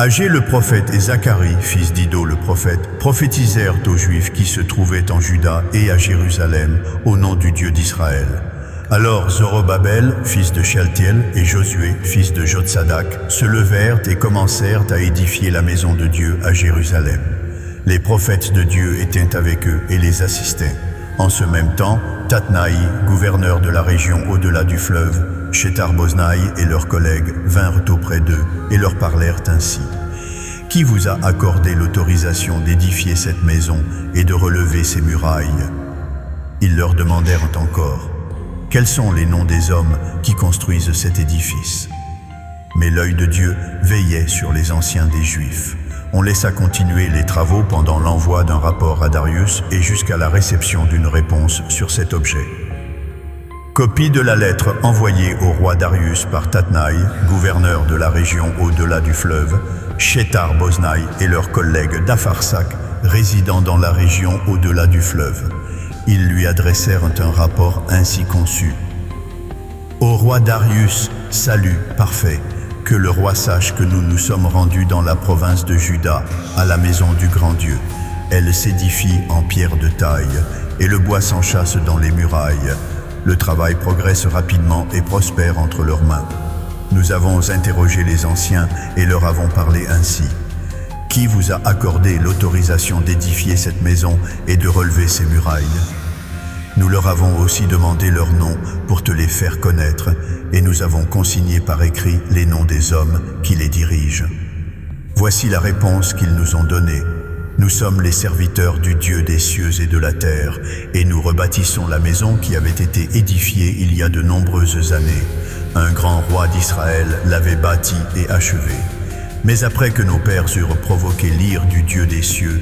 Agé le prophète et Zacharie, fils d'Ido le prophète, prophétisèrent aux Juifs qui se trouvaient en Juda et à Jérusalem au nom du Dieu d'Israël. Alors Zorobabel, fils de Shealtiel, et Josué, fils de Jotsadak, se levèrent et commencèrent à édifier la maison de Dieu à Jérusalem. Les prophètes de Dieu étaient avec eux et les assistaient. En ce même temps, Tatnaï, gouverneur de la région au-delà du fleuve, Shethar-Boznaï et leurs collègues vinrent auprès d'eux et leur parlèrent ainsi. « Qui vous a accordé l'autorisation d'édifier cette maison et de relever ses murailles ?» Ils leur demandèrent encore. « Quels sont les noms des hommes qui construisent cet édifice ?» Mais l'œil de Dieu veillait sur les anciens des Juifs. On laissa continuer les travaux pendant l'envoi d'un rapport à Darius et jusqu'à la réception d'une réponse sur cet objet. Copie de la lettre envoyée au roi Darius par Tatnaï, gouverneur de la région au-delà du fleuve, Shethar-Boznaï et leurs collègues d'Apharsac, résidant dans la région au-delà du fleuve. Ils lui adressèrent un rapport ainsi conçu. Au roi Darius, salut parfait. Que le roi sache que nous nous sommes rendus dans la province de Juda, à la maison du grand Dieu. Elle s'édifie en pierre de taille, et le bois s'enchâsse dans les murailles. Le travail progresse rapidement et prospère entre leurs mains. Nous avons interrogé les anciens et leur avons parlé ainsi. Qui vous a accordé l'autorisation d'édifier cette maison et de relever ses murailles ? Nous leur avons aussi demandé leurs noms pour te les faire connaître, et nous avons consigné par écrit les noms des hommes qui les dirigent. Voici la réponse qu'ils nous ont donnée. Nous sommes les serviteurs du Dieu des cieux et de la terre, et nous rebâtissons la maison qui avait été édifiée il y a de nombreuses années. Un grand roi d'Israël l'avait bâtie et achevée. Mais après que nos pères eurent provoqué l'ire du Dieu des cieux,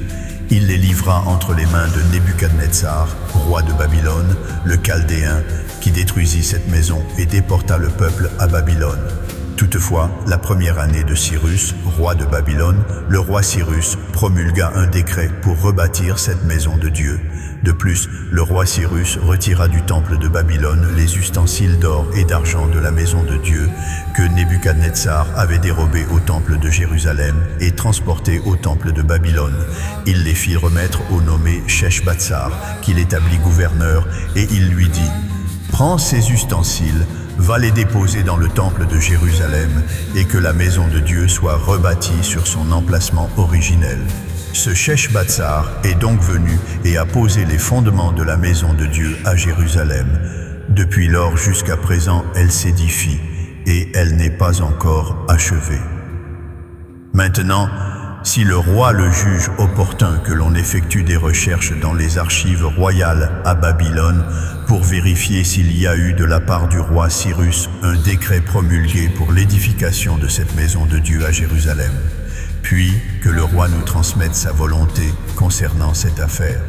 il les livra entre les mains de Nebuchadnezzar, roi de Babylone, le Chaldéen, qui détruisit cette maison et déporta le peuple à Babylone. Toutefois, la première année de Cyrus, roi de Babylone, le roi Cyrus promulgua un décret pour rebâtir cette maison de Dieu. De plus, le roi Cyrus retira du temple de Babylone les ustensiles d'or et d'argent de la maison de Dieu que Nebuchadnezzar avait dérobés au temple de Jérusalem et transportés au temple de Babylone. Il les fit remettre au nommé Sheshbatsar, qu'il établit gouverneur, et il lui dit « Prends ces ustensiles, va les déposer dans le temple de Jérusalem, et que la maison de Dieu soit rebâtie sur son emplacement originel. » Ce Sheshbatsar est donc venu et a posé les fondements de la maison de Dieu à Jérusalem. Depuis lors jusqu'à présent, elle s'édifie, et elle n'est pas encore achevée. Maintenant, si le roi le juge opportun que l'on effectue des recherches dans les archives royales à Babylone pour vérifier s'il y a eu de la part du roi Cyrus un décret promulgué pour l'édification de cette maison de Dieu à Jérusalem, puis que le roi nous transmette sa volonté concernant cette affaire.